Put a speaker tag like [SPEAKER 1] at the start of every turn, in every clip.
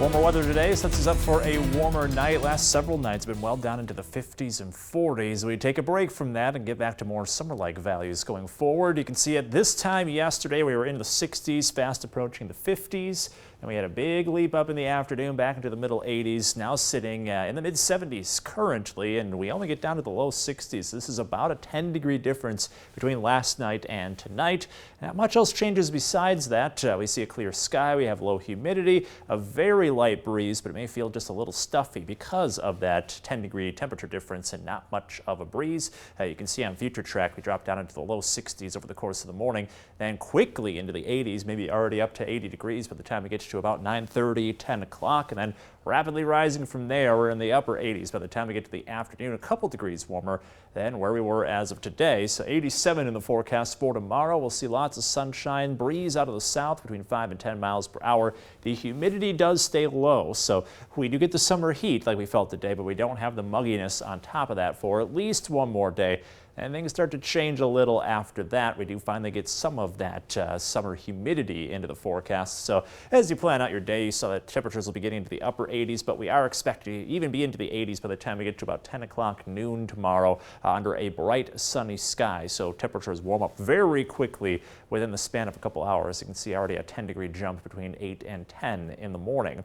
[SPEAKER 1] Warmer weather today sets us up for a warmer night. Last several nights have been well down into the 50s and 40s. We take a break from that and get back to more summer-like values going forward. You can see at this time yesterday we were in the 60s, fast approaching the 50s. And we had a big leap up in the afternoon back into the middle 80s, now sitting in the mid 70s currently, and we only get down to the low 60s. This is about a 10-degree difference between last night and tonight. Not much else changes besides that. We see a clear sky, we have low humidity, a very light breeze, but it may feel just a little stuffy because of that 10-degree temperature difference and not much of a breeze. You can see on future track we drop down into the low 60s over the course of the morning, then quickly into the 80s, maybe already up to 80 degrees by the time we get to about 9:30, 10 o'clock, and then rapidly rising from there. We're in the upper 80s by the time we get to the afternoon, a couple degrees warmer than where we were as of today. So 87 in the forecast for tomorrow. We'll see lots of sunshine, breeze out of the south between 5 and 10 miles per hour. The humidity does stay low, so we do get the summer heat like we felt today, but we don't have the mugginess on top of that for at least one more day. And things start to change a little after that. We do finally get some of that summer humidity into the forecast. So as you plan out your day, you saw that temperatures will be getting into the upper 80s, but we are expecting to even be into the 80s by the time we get to about 10 o'clock noon tomorrow under a bright sunny sky. So temperatures warm up very quickly within the span of a couple hours. You can see already a 10-degree jump between 8 and 10 in the morning.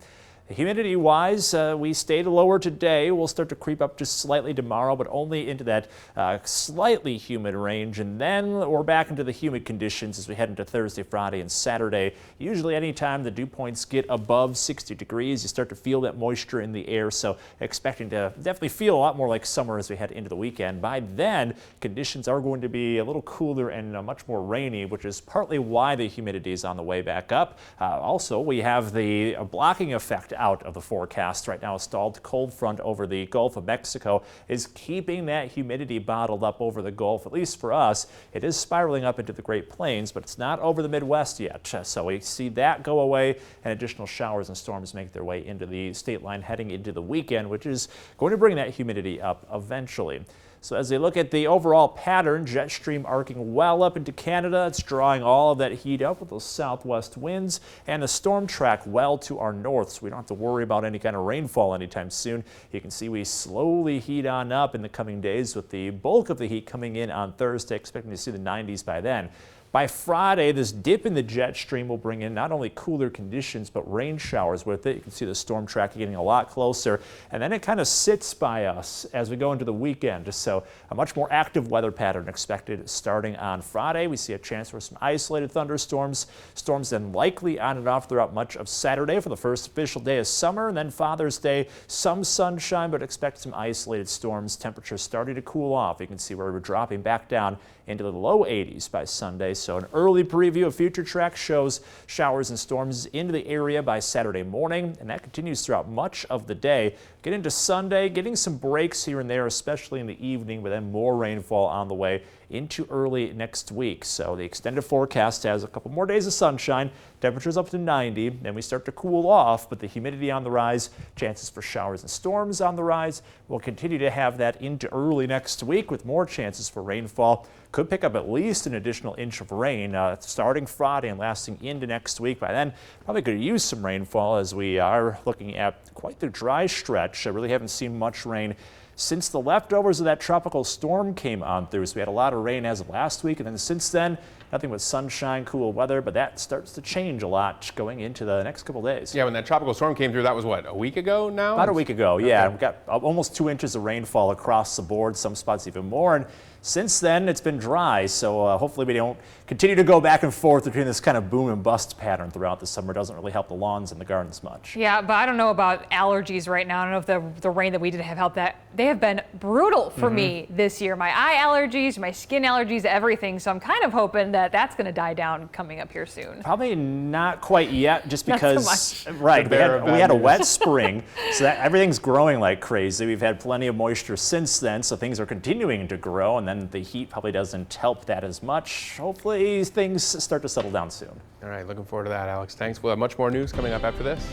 [SPEAKER 1] Humidity-wise, we stayed lower today. We'll start to creep up just slightly tomorrow, but only into that slightly humid range. And then we're back into the humid conditions as we head into Thursday, Friday, and Saturday. Usually anytime the dew points get above 60 degrees, you start to feel that moisture in the air. So expecting to definitely feel a lot more like summer as we head into the weekend. By then, conditions are going to be a little cooler and much more rainy, which is partly why the humidity is on the way back up. Also, we have the blocking effect out of the forecast. Right now, a stalled cold front over the Gulf of Mexico is keeping that humidity bottled up over the Gulf. At least for us, it is spiraling up into the Great Plains, but it's not over the Midwest yet. So we see that go away, and additional showers and storms make their way into the state line heading into the weekend, which is going to bring that humidity up eventually. So as they look at the overall pattern, jet stream arcing well up into Canada. It's drawing all of that heat up with those southwest winds, and the storm track well to our north, so we don't have to worry about any kind of rainfall anytime soon. You can see we slowly heat on up in the coming days with the bulk of the heat coming in on Thursday, expecting to see the 90s by then. By Friday, this dip in the jet stream will bring in not only cooler conditions, but rain showers with it. You can see the storm track getting a lot closer, and then it kind of sits by us as we go into the weekend. So a much more active weather pattern expected starting on Friday. We see a chance for some isolated thunderstorms. Storms then likely on and off throughout much of Saturday for the first official day of summer, and then Father's Day, some sunshine, but expect some isolated storms. Temperatures starting to cool off. You can see where we're dropping back down into the low 80s by Sunday. So an early preview of future track shows showers and storms into the area by Saturday morning, and that continues throughout much of the day. Get into Sunday, getting some breaks here and there, especially in the evening, but then more rainfall on the way into early next week. So the extended forecast has a couple more days of sunshine, temperatures up to 90, then we start to cool off, but the humidity on the rise, chances for showers and storms on the rise. We'll continue to have that into early next week with more chances for rainfall. Could pick up at least an additional inch of rain starting Friday and lasting into next week. By then, probably could use some rainfall as we are looking at quite the dry stretch. I really haven't seen much rain since the leftovers of that tropical storm came on through. So we had a lot of rain as of last week, and then since then, nothing but sunshine, cool weather, but that starts to change a lot going into the next couple days.
[SPEAKER 2] Yeah, when that tropical storm came through, that was what, a week ago now?
[SPEAKER 1] About a week ago, yeah. We got almost 2 inches of rainfall across the board, some spots even more. And since then, it's been dry, so hopefully we don't continue to go back and forth between this kind of boom and bust pattern throughout the summer. It doesn't really help the lawns and the gardens much.
[SPEAKER 3] Yeah, but I don't know about allergies right now. I don't know if the rain that we did have helped that. They have been brutal for me this year. My eye allergies, my skin allergies, everything. So I'm kind of hoping that that's going to die down coming up here soon.
[SPEAKER 1] Probably not quite yet, just
[SPEAKER 3] Not
[SPEAKER 1] because,
[SPEAKER 3] so much.
[SPEAKER 1] right, we had a wet spring, so that everything's growing like crazy. We've had plenty of moisture since then, so things are continuing to grow, and then the heat probably doesn't help that as much. Hopefully things start to settle down soon.
[SPEAKER 2] All right, looking forward to that, Alex. Thanks. We'll have much more news coming up after this.